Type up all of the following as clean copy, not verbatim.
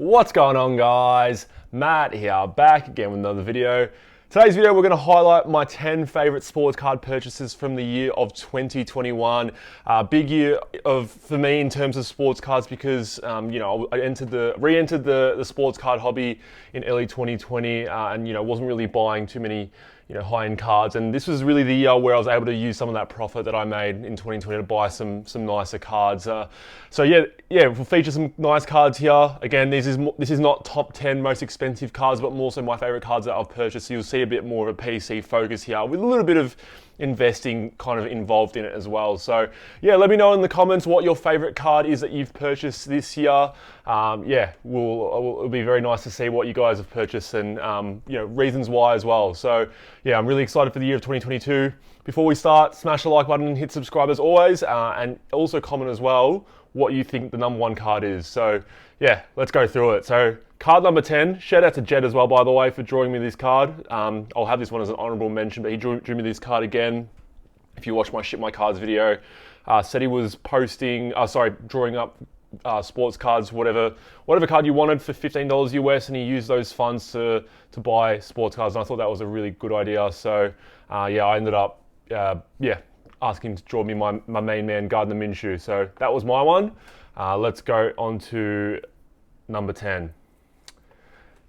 What's going on, guys? Matt here, back again with another video. Today's video, we're going to highlight my 10 favorite sports card purchases from the year of 2021. Big year for me in terms of sports cards because I re-entered the sports card hobby in early 2020, and wasn't really buying too many high-end cards, and this was really the year where I was able to use some of that profit that I made in 2020 to buy some nicer cards. We'll feature some nice cards here. Again, this is not top 10 most expensive cards, but more so my favorite cards that I've purchased. So you'll see a bit more of a PC focus here with a little bit of investing kind of involved in it as well. So yeah, let me know in the comments what your favorite card is that you've purchased this year. It'll be very nice to see what you guys have purchased and reasons why as well. So yeah, I'm really excited for the year of 2022. Before we start, smash the like button and hit subscribe as always, and also comment as well what you think the number one card is. So yeah, let's go through it. So card number 10, shout out to Jed as well, by the way, for drawing me this card. I'll have this one as an honorable mention, but he drew me this card again. If you watch my Ship My Cards video, said he was drawing up sports cards, whatever card you wanted for $15 US, and he used those funds to buy sports cards, and I thought that was a really good idea. So I ended up asking him to draw me my main man, Gardner Minshew. So that was my one. Let's go on to number 10.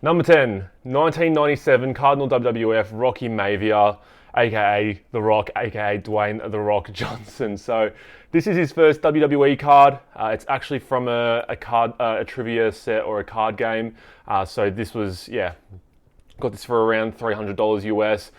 Number 10, 1997 Cardinal WWF Rocky Maivia, aka The Rock, aka Dwayne The Rock Johnson. So this is his first WWE card. It's actually from a trivia set or a card game. So this was, got this for around $300 US.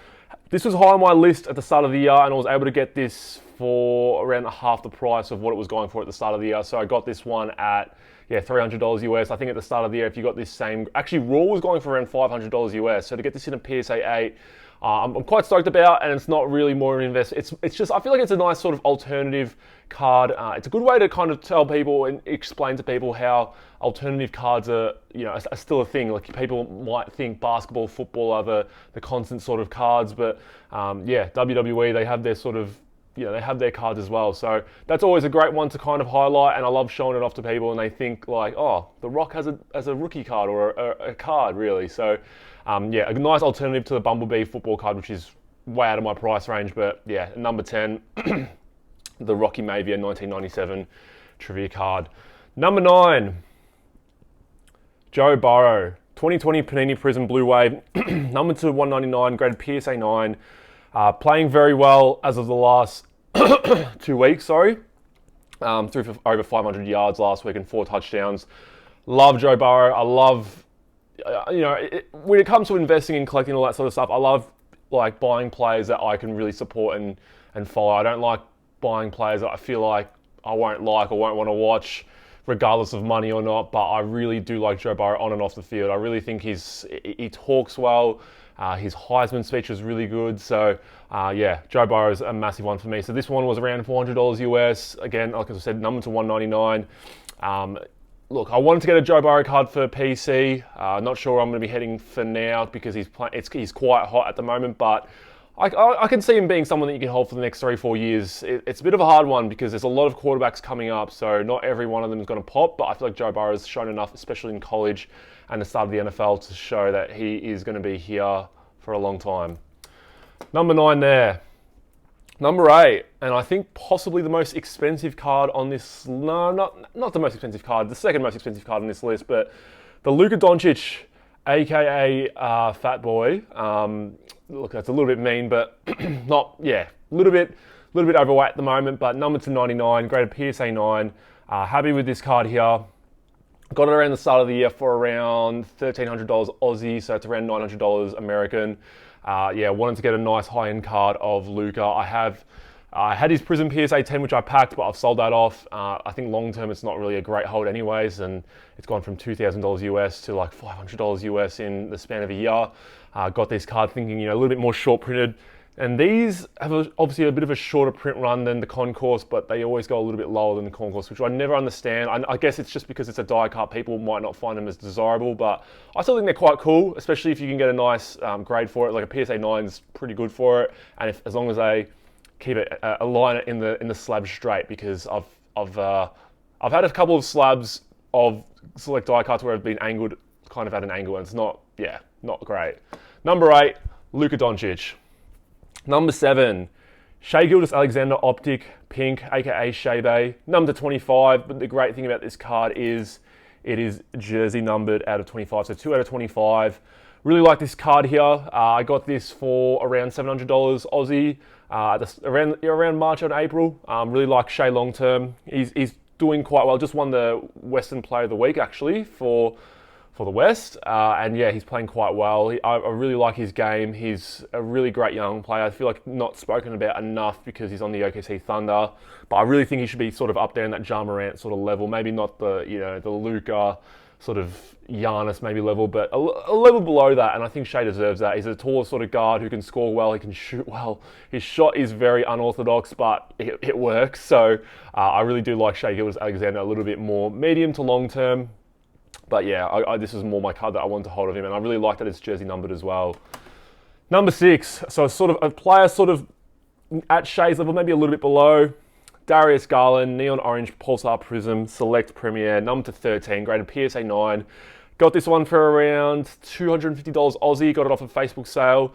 This was high on my list at the start of the year, and I was able to get this for around half the price of what it was going for at the start of the year. So I got this one at $300 US. I think at the start of the year, if you got this same, actually Raw was going for around $500 US. So to get this in a PSA 8, I'm quite stoked about, and it's not really more of an investment. It's just, I feel like it's a nice sort of alternative card. It's a good way to kind of tell people and explain to people how alternative cards are still a thing. Like, people might think basketball, football are the constant sort of cards, but WWE, they have their sort of, they have their cards as well. So that's always a great one to kind of highlight, and I love showing it off to people, and they think like, oh, The Rock has a rookie card or a card, really. So a nice alternative to the Bumblebee football card, which is way out of my price range. But yeah, number 10, the Rocky Maivia 1997 trivia card. Number 9, Joe Barrow, 2020 Panini Prism Blue Wave, number to 199, graded PSA 9. Playing very well as of the last 2 weeks, threw for over 500 yards last week and 4 touchdowns. Love Joe Barrow. I love, when it comes to investing and collecting all that sort of stuff, I love like buying players that I can really support and follow. I don't like buying players that I feel like I won't like or won't want to watch, regardless of money or not. But I really do like Joe Barrow on and off the field. I really think he talks well. His Heisman speech was really good. So Joe Barrow is a massive one for me. So this one was around $400 US. Again, like I said, number to 199. Look, I wanted to get a Joe Barrow card for PC. Not sure where I'm going to be heading for now because he's quite hot at the moment, but I can see him being someone that you can hold for the next 3-4 years. It's a bit of a hard one because there's a lot of quarterbacks coming up, so not every one of them is going to pop, but I feel like Joe Barrow has shown enough, especially in college and the start of the NFL, to show that he is going to be here for a long time. Number 9 there. Number 8, and I think possibly the most expensive card on this, no, not the most expensive card, the second most expensive card on this list, but the Luka Doncic, aka Fat Boy. Look, that's a little bit mean, but a little bit overweight at the moment, but number to 99, graded PSA 9. Happy with this card here. Got it around the start of the year for around $1,300 Aussie, so it's around $900 American. Wanted to get a nice high-end card of Luka. I had his Prism PSA 10, which I packed, but I've sold that off. I think long-term it's not really a great hold anyways, and it's gone from $2,000 US to like $500 US in the span of a year. Got this card thinking, a little bit more short printed. And these have obviously a bit of a shorter print run than the concourse, but they always go a little bit lower than the concourse, which I never understand. I guess it's just because it's a die cut, people might not find them as desirable, but I still think they're quite cool, especially if you can get a nice grade for it. Like a PSA 9 is pretty good for it, and as long as they keep it align it in the slab straight, because I've had a couple of slabs of select die cuts where it's been angled kind of at an angle, and it's not, yeah, not great. Number 8, Luka Doncic. Number 7, Shai Gilgeous-Alexander Optic Pink, aka Shea Bay. Number 25, but the great thing about this card is it is jersey numbered out of 25, so 2 out of 25. Really like this card here. I got this for around $700 Aussie, around March and April. Really like Shea long term. He's doing quite well. Just won the Western Player of the Week actually for the West, and yeah, he's playing quite well. I really like his game. He's a really great young player. I feel like not spoken about enough because he's on the OKC Thunder, but I really think he should be sort of up there in that Ja Morant sort of level. Maybe not the the Luka sort of Giannis maybe level, but a level below that, and I think Shea deserves that. He's a tall sort of guard who can score well, he can shoot well. His shot is very unorthodox, but it works. So I really do like Shai Gilgeous-Alexander a little bit more medium to long term. But yeah, this is more my card that I wanted to hold of him, and I really like that it's jersey numbered as well. Number 6, so sort of a player sort of at Shai's level, maybe a little bit below. Darius Garland, Neon Orange Pulsar Prism Select Premier, number 13, graded PSA 9. Got this one for around $250 Aussie, got it off a Facebook sale.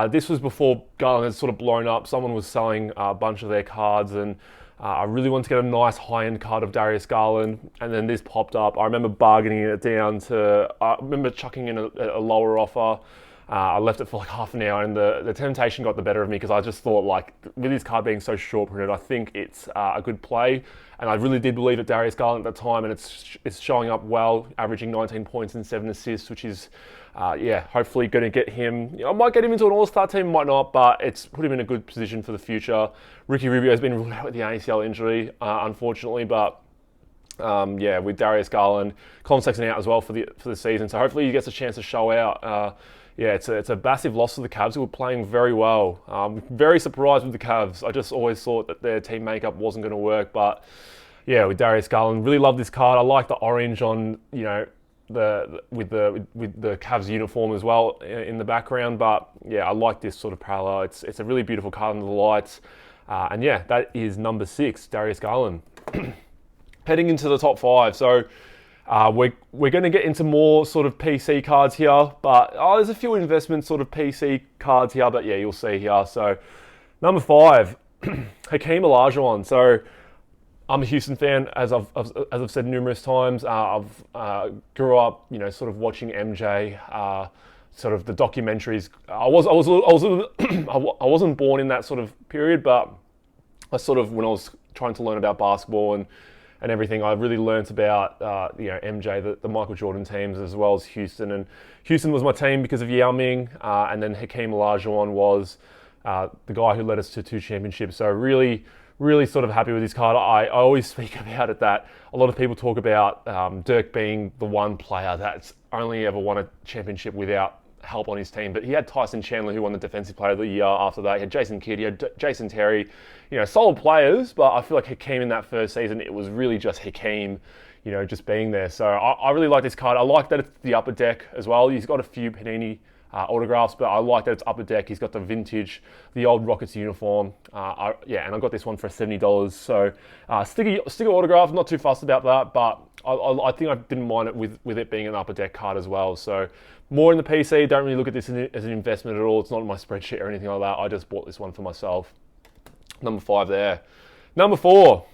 This was before Garland had sort of blown up. Someone was selling a bunch of their cards, and I really wanted to get a nice high-end card of Darius Garland, and then this popped up. I remember bargaining it down to, I remember chucking in a lower offer. I left it for like half an hour, and the temptation got the better of me because I just thought, like, with this card being so short printed, I think it's a good play. And I really did believe at Darius Garland at the time, and it's showing up well, averaging 19 points and 7 assists, which is, hopefully going to get him. I might get him into an all-star team, might not, but it's put him in a good position for the future. Ricky Rubio has been ruled out with the ACL injury, unfortunately, but with Darius Garland, Colin Sexton out as well for the season, so hopefully he gets a chance to show out. It's a massive loss for the Cavs, who were playing very well. Very surprised with the Cavs. I just always thought that their team makeup wasn't going to work, but yeah, with Darius Garland, really love this card. I like the orange on with the Cavs uniform as well in the background, but yeah, I like this sort of parallel. It's a really beautiful card under the lights, and yeah, that is number 6, Darius Garland. Heading into the top 5, so. We're going to get into more sort of PC cards here, but there's a few investment sort of PC cards here, but yeah, you'll see here. So number 5, Hakeem Olajuwon. So I'm a Houston fan, as I've said numerous times. I've grew up, sort of watching MJ, sort of the documentaries. I wasn't born in that sort of period, but I sort of, when I was trying to learn about basketball and everything, I really learnt about MJ, the Michael Jordan teams, as well as Houston. And Houston was my team because of Yao Ming, and then Hakeem Olajuwon was the guy who led us to 2 championships. So really, really sort of happy with this card. I always speak about it that a lot of people talk about Dirk being the one player that's only ever won a championship without help on his team, but he had Tyson Chandler, who won the Defensive Player of the Year after that. He had Jason Kidd, he had Jason Terry, solid players, but I feel like Hakeem in that first season, it was really just Hakeem, just being there. So I really like this card. I like that it's the upper deck as well. He's got a few Panini autographs, but I like that it's upper deck. He's got the vintage, the old Rockets uniform. And I got this one for $70. So sticker autograph, not too fussed about that, but I think I didn't mind it with it being an upper deck card as well. So more in the PC, don't really look at this as an investment at all. It's not in my spreadsheet or anything like that. I just bought this one for myself. Number 5 there. Number 4.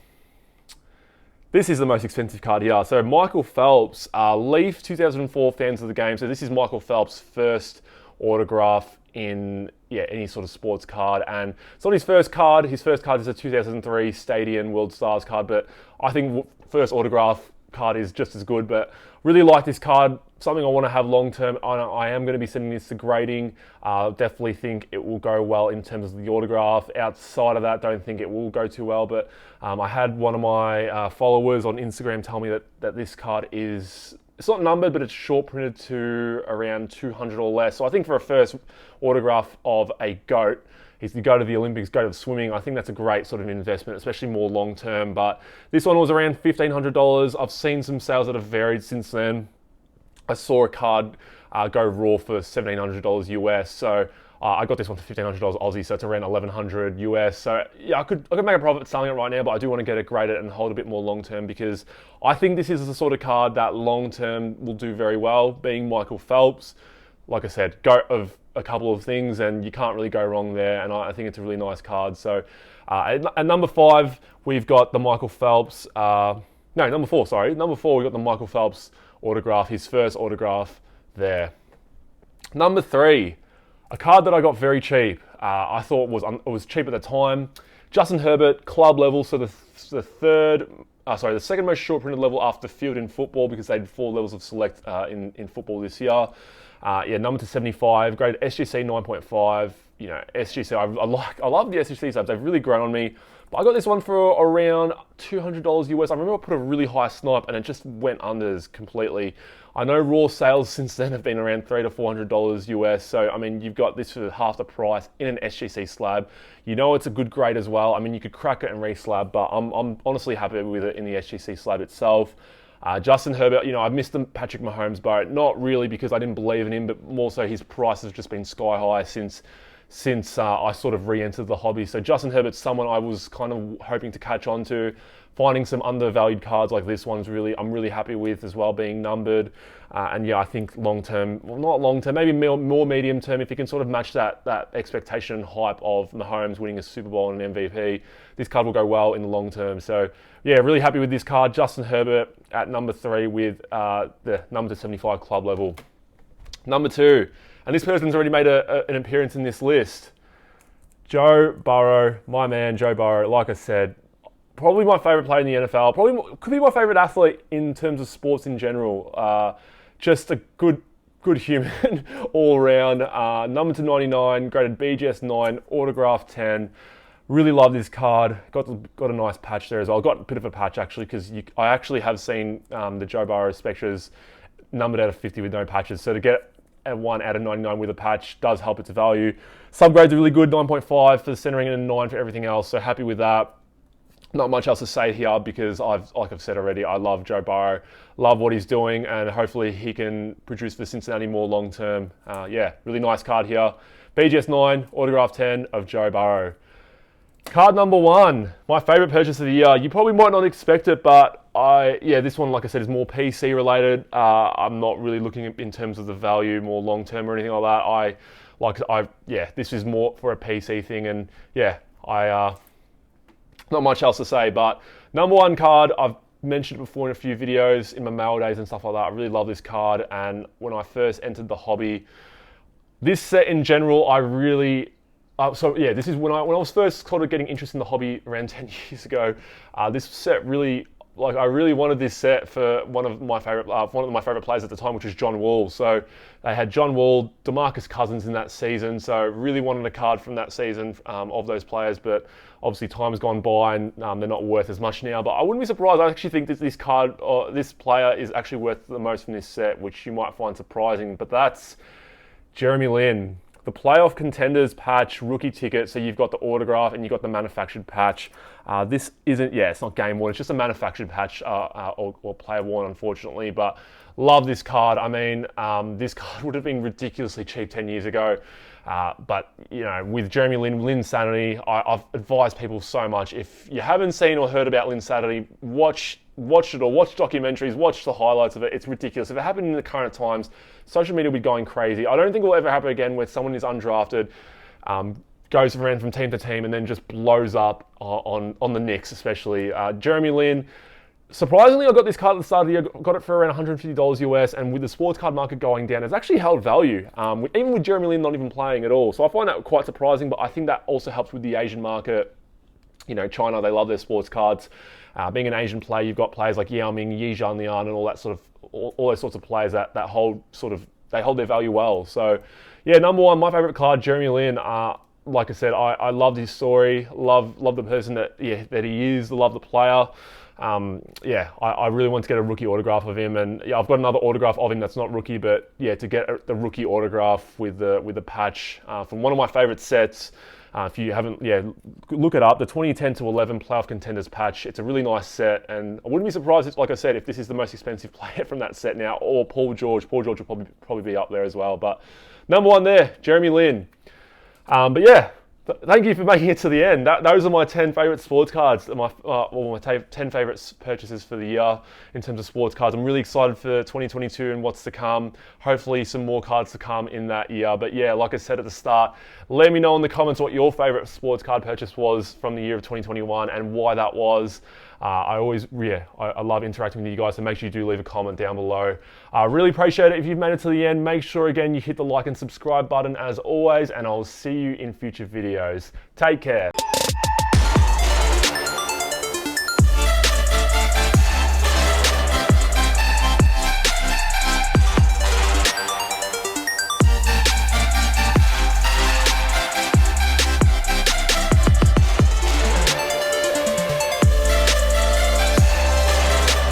This is the most expensive card here. So Michael Phelps, Leaf 2004 fans of the game. So this is Michael Phelps' first autograph in any sort of sports card, and it's not his first card. His first card is a 2003 Stadium World Stars card, but I think first autograph card is just as good. But really like this card, something I want to have long term. I am going to be sending this to grading. Definitely think it will go well in terms of the autograph. Outside of that, don't think it will go too well, but I had one of my followers on Instagram tell me that this card is, it's not numbered, but it's short printed to around 200 or less. So I think for a first autograph of a GOAT, he's the GOAT of the Olympics, GOAT of swimming, I think that's a great sort of investment, especially more long term. But this one was around $1,500. I've seen some sales that have varied since then. I saw a card go raw for $1,700 US. So I got this one for $1,500 Aussie, so it's around 1,100 US. So yeah, I could make a profit selling it right now, but I do want to get it graded and hold a bit more long term, because I think this is the sort of card that long term will do very well. Being Michael Phelps, like I said, goat of a couple of things, and you can't really go wrong there. And I think it's a really nice card. So at number 5, we've got the Michael Phelps. Number 4. Sorry, number 4. We've got the Michael Phelps autograph, his first autograph there. Number 3. A card that I got very cheap. I thought it was cheap at the time. Justin Herbert, club level, so the second most short printed level after field in football, because they had 4 levels of select in football this year. Number to 75, graded SGC 9.5. You know, SGC, I love the SGC subs. They've really grown on me. But I got this one for around $200 US. I remember I put a really high snipe and it just went unders completely. I know raw sales since then have been around $300 to $400 US. So, I mean, you've got this for half the price in an SGC slab. You know it's a good grade as well. I mean, you could crack it and re-slab, but I'm honestly happy with it in the SGC slab itself. Justin Herbert, you know, I've missed the Patrick Mahomes boat. Not really because I didn't believe in him, but more so his price has just been sky high since I sort of re-entered the hobby. So Justin Herbert's someone I was kind of hoping to catch on to. Finding some undervalued cards like this one's I'm really happy with as well, being numbered. And yeah, I think long-term, well, not long-term, maybe more medium-term, if you can sort of match that expectation and hype of Mahomes winning a Super Bowl and an MVP, this card will go well in the long term. So yeah, really happy with this card. Justin Herbert at number 3 with the number to 75 club level. Number 2, and this person's already made an appearance in this list. Joe Barrow, my man, Joe Barrow. Like I said, probably my favorite player in the NFL. Probably could be my favorite athlete in terms of sports in general. Just a good human all around. Number to 99, graded BGS 9, autograph 10. Really love this card. Got a nice patch there as well. Got a bit of a patch actually, because I actually have seen the Joe Barrow Spectres numbered out of 50 with no patches. So to get a 1 out of 99 with a patch does help its value. Subgrades are really good, 9.5 for the centering and a 9 for everything else. So happy with that. Not much else to say here because like I've said already, I love Joe Barrow, love what he's doing, and hopefully he can produce for Cincinnati more long term. Yeah, really nice card here. BGS 9, autograph 10 of Joe Barrow. Card number 1, my favorite purchase of the year. You probably might not expect it, but this one, like I said, is more PC related. I'm not really looking in terms of the value, more long term or anything like that. This is more for a PC thing, and yeah, not much else to say, but number 1 card, I've mentioned it before in a few videos in my mail days and stuff like that. I really love this card, and when I first entered the hobby, this set in general, this is when I was first sort of getting interested in the hobby around 10 years ago. This set really, I really wanted this set for one of my favorite players at the time, which was John Wall. So they had John Wall, DeMarcus Cousins in that season. So really wanted a card from that season of those players, but obviously time has gone by and they're not worth as much now. But I wouldn't be surprised. I actually think that this card, this player is actually worth the most from this set, which you might find surprising. But that's Jeremy Lin. The playoff contenders patch, rookie ticket. So you've got the autograph and you've got the manufactured patch. This isn't, it's not game worn. It's just a manufactured patch or player worn, unfortunately. But love this card. I mean, this card would have been ridiculously cheap 10 years ago. But, you know, with Jeremy Lin, Linsanity, I've advised people so much. If you haven't seen or heard about Linsanity, watch it or watch documentaries, watch the highlights of it. It's ridiculous. If it happened in the current times, social media will be going crazy. I don't think it will ever happen again where someone is undrafted, goes around from team to team and then just blows up on the Knicks, especially. Jeremy Lin, surprisingly, I got this card at the start of the year, got it for around $150 US, and with the sports card market going down, it's actually held value, even with Jeremy Lin not even playing at all. So I find that quite surprising, but I think that also helps with the Asian market. You know, China, they love their sports cards. Being an Asian player, you've got players like Yao Ming, Yi Zhanlian, and all that sort of, all those sorts of players that hold they hold their value well. So, yeah, number 1, my favorite card, Jeremy Lin. Like I said, I loved his story, love the person that he is, love the player. I really want to get a rookie autograph of him, and yeah, I've got another autograph of him that's not rookie, but yeah, to get the rookie autograph with the patch from one of my favorite sets. If you haven't, look it up. The 2010 to 11 playoff contenders patch. It's a really nice set, and I wouldn't be surprised, like I said, if this is the most expensive player from that set now, or Paul George. Paul George will probably be up there as well. But number 1 there, Jeremy Lin. But yeah, thank you for making it to the end. Those are my 10 favourite sports cards, my 10 favourite purchases for the year in terms of sports cards. I'm really excited for 2022 and what's to come. Hopefully some more cards to come in that year. But yeah, like I said at the start, let me know in the comments what your favourite sports card purchase was from the year of 2021 and why that was. I love interacting with you guys, so make sure you do leave a comment down below. I really appreciate it. If you've made it to the end, make sure again you hit the like and subscribe button as always, and I'll see you in future videos. Take care.